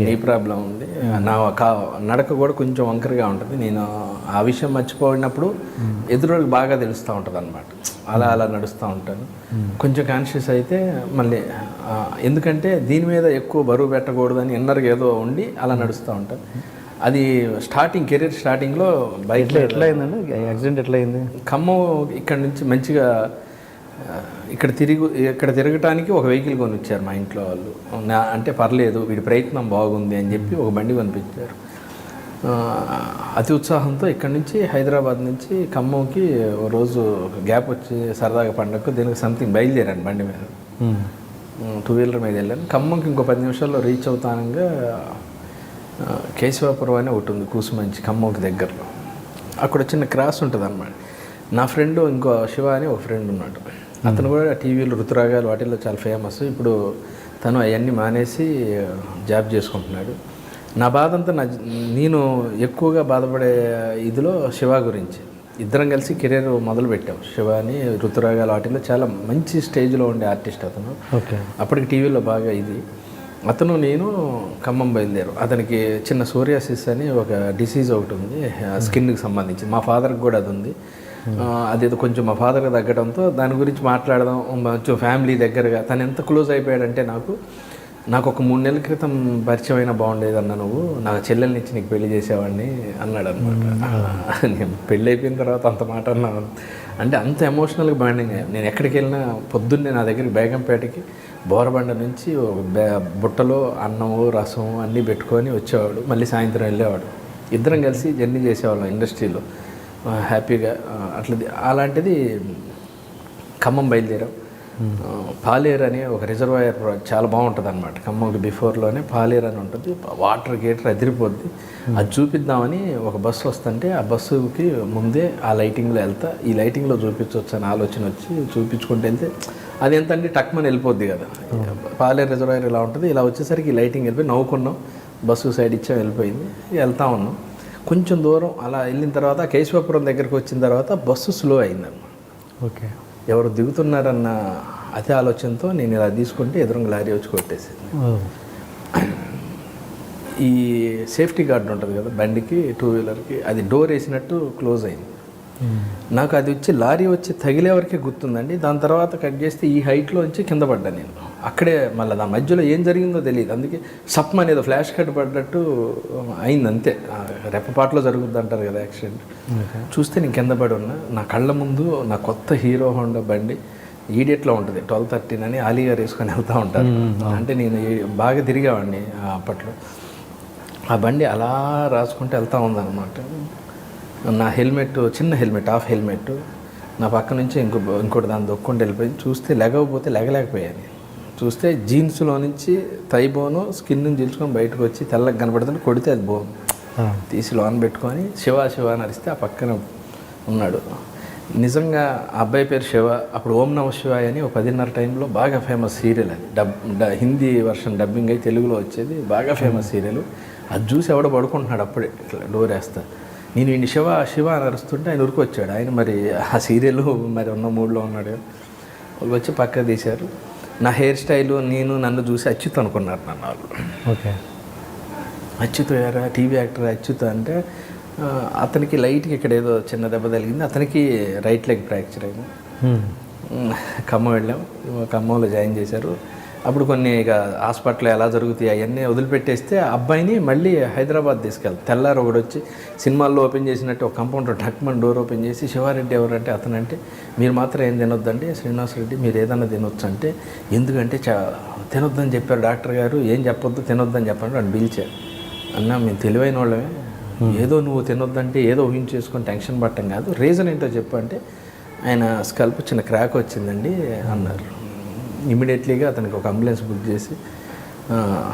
నీ ప్రాబ్లం ఉంది. నా నడక కూడా కొంచెం వంకరగా ఉంటుంది. నేను ఆ విషయం మర్చిపోయినప్పుడు ఎదురుకి బాగా తెలుస్తూ ఉంటుంది అనమాట. అలా అలా నడుస్తూ ఉంటాను. కొంచెం కాన్షియస్ అయితే మళ్ళీ ఎందుకంటే దీని మీద ఎక్కువ బరువు పెట్టకూడదని ఇన్నర్గా ఏదో ఉండి అలా నడుస్తూ ఉంటాను. అది కెరీర్ స్టార్టింగ్లో బైక్లో ఎట్లా అయిందండి యాక్సిడెంట్? ఎట్లా అయింది? ఖమ్మం ఇక్కడ నుంచి మంచిగా ఇక్కడ తిరగటానికి ఒక వెహికల్ కొనిచ్చారు మా ఇంట్లో వాళ్ళు. అంటే పర్లేదు వీడి ప్రయత్నం బాగుంది అని చెప్పి ఒక బండి కొనిపించారు. అతి ఉత్సాహంతో ఇక్కడ నుంచి హైదరాబాద్ నుంచి ఖమ్మంకి ఓ రోజు గ్యాప్ వచ్చి సరదాగా పండగకు దీనికి సంథింగ్ బయలుదేరాను బండి మీద. 2 వీలర్ మీద వెళ్ళాను. ఖమ్మంకి ఇంకో 10 నిమిషాల్లో రీచ్ అవుతానంగా కేశవాపురం అని ఒకటి ఉంది కూసుమంచి ఖమ్మంకి దగ్గరలో. అక్కడ చిన్న క్రాస్ ఉంటుంది అన్నమాట. నా ఫ్రెండ్ ఇంకో శివ అని ఒక ఫ్రెండ్ ఉన్నాడు. అతను కూడా టీవీలు ఋతురాగాలు వాటిల్లో చాలా ఫేమస్. ఇప్పుడు తను అవన్నీ మానేసి జాబ్ చేసుకుంటున్నాడు. నా బాధ అంతా నేను ఎక్కువగా బాధపడే ఇదిలో శివ గురించి. ఇద్దరం కలిసి కెరీర్ మొదలు పెట్టాం. శివ అని ఋతురాగాలు వాటిల్లో చాలా మంచి స్టేజ్లో ఉండే ఆర్టిస్ట్ అతను. అప్పటికి టీవీలో బాగా ఇది. అతను నేను ఖమ్మం బయలుదేరు. అతనికి చిన్న సోరియాసిస్ అని ఒక డిసీజ్ ఒకటి ఉంది స్కిన్కి సంబంధించి. మా ఫాదర్కి కూడా అది ఉంది. అదేదో కొంచెం మా ఫాదర్కి తగ్గడంతో దాని గురించి మాట్లాడదాం కొంచెం ఫ్యామిలీ దగ్గరగా. తను ఎంత క్లోజ్ అయిపోయాడంటే నాకు ఒక 3 నెలల క్రితం పరిచయం అయినా బాగుండేది అన్న, నువ్వు నా చెల్లెల్ని ఇచ్చి నీకు పెళ్లి చేసేవాడిని అన్నాడు అనమాట. నేను పెళ్ళి అయిపోయిన తర్వాత అంత మాట అన్నాను అంటే అంత ఎమోషనల్గా బాండింగ్ అయ్యాను. నేను ఎక్కడికి వెళ్ళినా పొద్దున్నే నా దగ్గరికి బేగంపేటకి బోరబండ నుంచి బుట్టలో అన్నము రసం అన్నీ పెట్టుకొని వచ్చేవాడు. మళ్ళీ సాయంత్రం వెళ్ళేవాడు. ఇద్దరం కలిసి జర్నీ చేసేవాళ్ళం ఇండస్ట్రీలో హ్యాపీగా. అలాంటిది ఖమ్మం బయలుదేరాం. పాలేరు అని ఒక రిజర్వాయర్ చాలా బాగుంటుంది అనమాట. ఖమ్మంకి బిఫోర్లోనే పాలేరు అని ఉంటుంది. వాటర్ గేటర్ అదిరిపోద్ది. అది చూపిద్దామని ఒక బస్సు వస్తుంటే ఆ బస్సుకి ముందే ఆ లైటింగ్లో వెళ్తా, ఈ లైటింగ్లో చూపించవచ్చు అని ఆలోచన వచ్చి చూపించుకుంటూ వెళ్తే అది ఎంతంటే టక్మని వెళ్ళిపోద్ది కదా. పాలేరు రిజర్వాయర్ ఇలా ఉంటుంది. ఇలా వచ్చేసరికి ఈ లైటింగ్ వెళ్ళిపోయి నవ్వుకున్నాం. బస్సు సైడ్ ఇచ్చాం, వెళ్ళిపోయింది. వెళ్తా ఉన్నాం. కొంచెం దూరం అలా వెళ్ళిన తర్వాత కేశవాపురం దగ్గరికి వచ్చిన తర్వాత బస్సు స్లో అయిందన్నమాట. ఓకే, ఎవరు దిగుతున్నారన్న అదే ఆలోచనతో నేను ఇలా తీసుకుంటే ఎదురుగా లారీ వచ్చి కొట్టేసింది. ఈ సేఫ్టీ గార్డ్ ఉంటుంది కదా బండికి 2 వీలర్కి, అది డోర్ వేసినట్టు క్లోజ్ అయింది. నాకు అది వచ్చి లారీ వచ్చి తగిలే వరకే గుర్తుందండి. దాని తర్వాత కట్ చేస్తే ఈ హైట్లో వచ్చి కింద పడ్డా నేను. అక్కడే మళ్ళీ దాని మధ్యలో ఏం జరిగిందో తెలియదు. అందుకే సప్మ అనేది ఫ్లాష్ కట్ పడ్డట్టు అయింది అంతే. రెప్పపాట్లో జరుగుద్ది అంటారు కదా యాక్సిడెంట్. చూస్తే నేను కింద పడి ఉన్నా. నా కళ్ళ ముందు నా కొత్త హీరో హోండా బండి ఈడియట్లో ఉంటుంది 1213 అని ఆలీ గారు వేసుకొని వెళ్తూ ఉంటారు. అంటే నేను బాగా తిరిగేవాడిని అప్పట్లో. ఆ బండి అలా రాసుకుంటూ వెళ్తూ ఉందన్నమాట. నా హెల్మెట్, చిన్న హెల్మెట్, హాఫ్ హెల్మెట్ నా పక్క నుంచి ఇంకోటి దాన్ని దొక్కుంటూ వెళ్ళిపోయింది. చూస్తే లేగలేకపోయాను. చూస్తే జీన్స్లో నుంచి థైబోను స్కిన్ నుంచి చీల్చుకొని బయటకు వచ్చి తెల్లగా కనపడుతుంటే కొడితే అది బోన్ తీసి లోన్ పెట్టుకొని శివ శివ అని అరిస్తే ఆ పక్కన ఉన్నాడు. నిజంగా ఆ అబ్బాయి పేరు శివ. అప్పుడు ఓం నమ శివాయ అని ఒక 10:30 టైంలో బాగా ఫేమస్ సీరియల్. అది హిందీ వర్షన్ డబ్బింగ్ అయి తెలుగులో వచ్చేది. బాగా ఫేమస్ సీరియల్. అది చూసి ఎవడో పడుకుంటున్నాడు అప్పుడే ఇట్లా డోర్ వేస్తా. నేను ఈయన శివ శివ అని అరుస్తుంటే ఆయన ఉరికి వచ్చాడు. ఆయన మరి ఆ సీరియల్ మరి ఉన్న మూడ్లో ఉన్నాడు. వాళ్ళు వచ్చి పక్క తీశారు. నా హెయిర్ స్టైలు నన్ను చూసి అచ్యుత్ అనుకున్నారు నన్ను వాళ్ళు. ఓకే, అచ్యుత్ గారా టీవీ యాక్టర్ అచ్యుత్ అంటే అతనికి లైట్కి ఇక్కడ ఏదో చిన్న దెబ్బ తగిలింది. అతనికి రైట్ లెగ్ ఫ్రాక్చర్ అయింది. ఖమ్మం వెళ్ళాం. ఖమ్మంలో జాయిన్ చేశారు. అప్పుడు కొన్ని ఇక హాస్పిటల్ ఎలా జరుగుతాయి అవన్నీ వదిలిపెట్టేస్తే అబ్బాయిని మళ్ళీ హైదరాబాద్ తీసుకెళ్తాం. తెల్లారు ఒకటి వచ్చి సినిమాల్లో ఓపెన్ చేసినట్టు ఒక కంపౌండర్ టక్మన్ డోర్ ఓపెన్ చేసి శివారెడ్డి ఎవరంటే అతనంటే మీరు మాత్రం ఏం తినొద్దండి శ్రీనివాస్ రెడ్డి మీరు ఏదన్నా తినొచ్చు అంటే ఎందుకంటే తినొద్దని చెప్పారు డాక్టర్ గారు. ఏం చెప్పొద్దు తినొద్దని చెప్పండి అని పిలిచారు. అన్న మేము తెలివైన వాళ్ళమే, ఏదో నువ్వు తినొద్దంటే ఏదో ఊహించేసుకొని టెన్షన్ పట్టం కాదు, రీజన్ ఏంటో చెప్పు అంటే ఆయన స్కల్ప్ చిన్న క్రాక్ వచ్చిందండి అన్నారు. ఇమీడియట్లీగా అతనికి ఒక అంబులెన్స్ బుక్ చేసి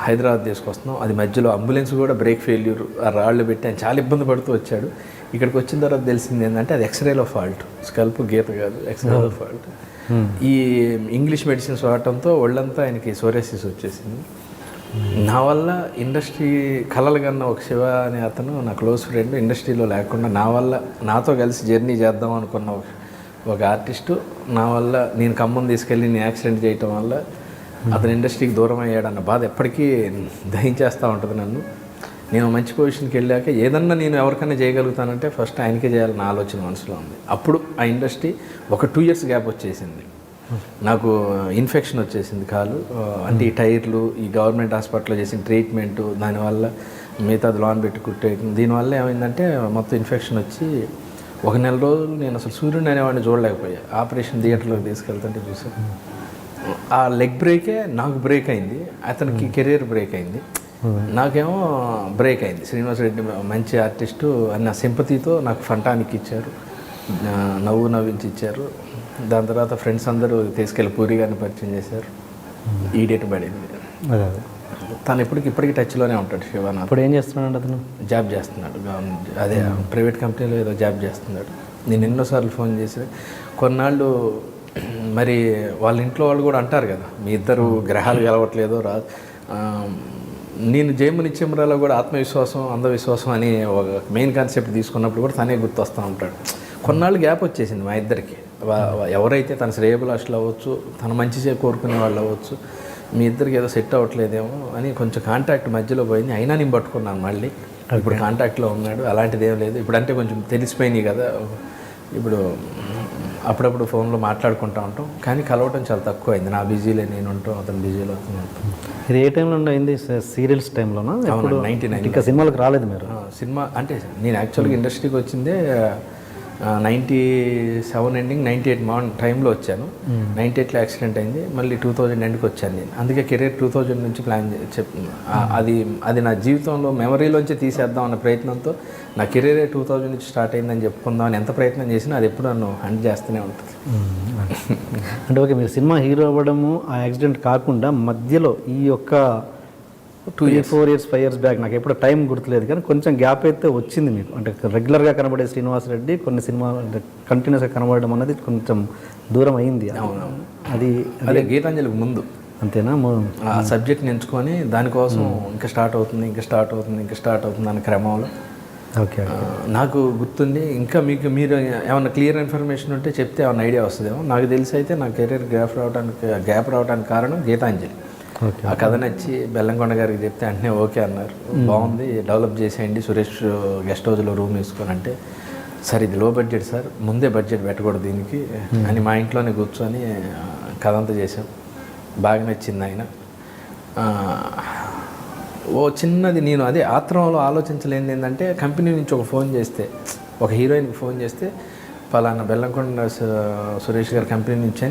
హైదరాబాద్ తీసుకొస్తున్నాం. అది మధ్యలో అంబులెన్స్ కూడా బ్రేక్ ఫెయిల్యూర్, ఆ రాళ్ళు పెట్టి ఆయన చాలా ఇబ్బంది పడుతూ వచ్చాడు. ఇక్కడికి వచ్చిన తర్వాత తెలిసింది ఏంటంటే అది ఎక్స్రేలో ఫాల్ట్, స్కల్ప్ గీత కాదు ఎక్స్రేలో ఫాల్ట్. ఈ ఇంగ్లీష్ మెడిసిన్స్ వాడటంతో ఒళ్ళంతా ఆయనకి సోరియాసిస్ వచ్చేసింది. నా వల్ల ఇండస్ట్రీ కలలు కన్నా ఒక శివ అనే అతను నా క్లోజ్ ఫ్రెండ్ ఇండస్ట్రీలో లేకుండా నా వల్ల నాతో కలిసి జర్నీ చేద్దాం అనుకున్న ఒక ఆర్టిస్టు నా వల్ల నేను ఖమ్మం తీసుకెళ్ళి నేను యాక్సిడెంట్ చేయటం వల్ల అతను ఇండస్ట్రీకి దూరం అయ్యాడన్న బాధ ఎప్పటికీ దహించేస్తూ ఉంటుంది నన్ను. నేను మంచి పొజిషన్కి వెళ్ళాక ఏదన్నా నేను ఎవరికైనా చేయగలుగుతానంటే ఫస్ట్ ఆయనకే చేయాలన్న ఆలోచన మనసులో ఉంది. అప్పుడు ఆ ఇండస్ట్రీ ఒక 2 years గ్యాప్ వచ్చేసింది. నాకు ఇన్ఫెక్షన్ వచ్చేసింది కాలు, అంటే ఈ టైర్లు, ఈ గవర్నమెంట్ హాస్పిటల్లో చేసిన ట్రీట్మెంటు, దానివల్ల మిగతాది లోన్ పెట్టి కుట్టేయడం, దీనివల్ల ఏమైందంటే మొత్తం ఇన్ఫెక్షన్ వచ్చి 1 నెల రోజులు నేను అసలు సూర్యుని అనేవాడిని చూడలేకపోయా. ఆపరేషన్ థియేటర్లోకి తీసుకెళ్తుంటే చూసాను. ఆ లెగ్ బ్రేకే నాకు బ్రేక్ అయింది, అతనికి కెరీర్ బ్రేక్ అయింది, నాకేమో బ్రేక్ అయింది. శ్రీనివాస్ రెడ్డి మంచి ఆర్టిస్టు అన్న సింపతితో నాకు ఫంటానికి ఇచ్చారు, నవ్వించి ఇచ్చారు. దాని తర్వాత ఫ్రెండ్స్ అందరూ తీసుకెళ్ళి పూరి గారిని పరిచయం చేశారు. ఈ డేట్ పడింది. తను ఇప్పటికీ టచ్లోనే ఉంటాడు శివనాథ్. ఇప్పుడు ఏం చేస్తున్నాడు అతను? జాబ్ చేస్తున్నాడు, అదే ప్రైవేట్ కంపెనీలో ఏదో జాబ్ చేస్తున్నాడు. నేను ఎన్నోసార్లు ఫోన్ చేసి కొన్నాళ్ళు మరి వాళ్ళ ఇంట్లో వాళ్ళు కూడా అంటారు కదా, మీ ఇద్దరు గ్రహాలు కలవట్లేదు నేను జయము నిత్యమరాలో కూడా ఆత్మవిశ్వాసం అంధవిశ్వాసం అని ఒక మెయిన్ కాన్సెప్ట్ తీసుకున్నప్పుడు కూడా తనే గుర్తొస్తూ ఉంటాడు. కొన్నాళ్ళు గ్యాప్ వచ్చేసింది మా ఇద్దరికి. ఎవరైతే తన శ్రేయభిలాషులు అవ్వచ్చు, తన మంచి కోరుకునే వాళ్ళు అవ్వచ్చు, మీ ఇద్దరికి ఏదో సెట్ అవ్వట్లేదేమో అని కొంచెం కాంటాక్ట్ మధ్యలో పోయింది. అయినా నేను పట్టుకున్నాను మళ్ళీ. ఇప్పుడు కాంటాక్ట్లో ఉన్నాడు, అలాంటిది ఏం లేదు. ఇప్పుడు అంటే కొంచెం తెలిసిపోయినాయి కదా, ఇప్పుడు అప్పుడప్పుడు ఫోన్లో మాట్లాడుకుంటూ ఉంటాం, కానీ కలవటం చాలా తక్కువ అయింది. నా బిజీలో నేను ఉంటాం, అతను బిజీలో అతను ఉంటాం. ఇది ఏ టైంలో అయింది? సీరియల్స్ టైంలోనా? 99. ఇంకా సినిమాలకు రాలేదు మీరు? సినిమా అంటే నేను యాక్చువల్గా ఇండస్ట్రీకి వచ్చిందే 97 ఎండింగ్ 98 మార్నింగ్ టైంలో వచ్చాను. 98లో యాక్సిడెంట్ అయింది, మళ్ళీ 2000 ఎండ్కి వచ్చాను నేను. అందుకే కెరీర్ 2000 నుంచి ప్లాన్ అది నా జీవితంలో మెమరీలోంచి తీసేద్దాం అన్న ప్రయత్నంతో నా కెరీరే 2000 నుంచి స్టార్ట్ అయిందని చెప్పుకుందాం అని ఎంత ప్రయత్నం చేసినా అది ఎప్పుడు నన్ను హంట్ చేస్తూనే ఉంటుంది. అంటే ఓకే, మీరు సినిమా హీరో అవ్వడము ఆ యాక్సిడెంట్ కాకుండా మధ్యలో ఈ యొక్క 4 years 5 years బ్యాక్, నాకు ఎప్పుడు టైం గుర్తులేదు కానీ కొంచెం గ్యాప్ అయితే వచ్చింది మీకు. అంటే రెగ్యులర్గా కనబడే శ్రీనివాస్ రెడ్డి కొన్ని సినిమా కంటిన్యూస్గా కనబడడం అనేది కొంచెం దూరం అయింది. అదే గీతాంజలికి ముందు అంతేనా? ఆ సబ్జెక్ట్ని ఎంచుకొని దానికోసం ఇంకా స్టార్ట్ అవుతుంది అనే క్రమంలో ఓకే నాకు గుర్తుంది. ఇంకా మీరు ఏమైనా క్లియర్ ఇన్ఫర్మేషన్ ఉంటే చెప్తే ఏమైనా ఐడియా వస్తుందేమో. నాకు తెలిసి అయితే నా కెరీర్ గ్యాప్ రావడానికి కారణం గీతాంజలి. ఆ కథ నచ్చి బెల్లంకొండ గారికి చెప్తే వెంటనే ఓకే అన్నారు, బాగుంది డెవలప్ చేసేయండి, సురేష్ గెస్ట్ హౌస్లో రూమ్ వేసుకొని అంటే, సార్ ఇది లో బడ్జెట్ సార్, ముందే బడ్జెట్ పెట్టకూడదు దీనికి అని మా ఇంట్లోనే కూర్చొని కథ అంతా చేశాం. బాగా నచ్చింది ఆయన. ఓ చిన్నది నేను అదే ఆత్రంలో ఆలోచించలేనిది ఏంటంటే, కంపెనీ నుంచి ఒక ఫోన్ చేస్తే, ఒక హీరోయిన్కి ఫోన్ చేస్తే పలానా బెల్లంకొండ సురేష్ గారి కంపెనీ నుంచి అని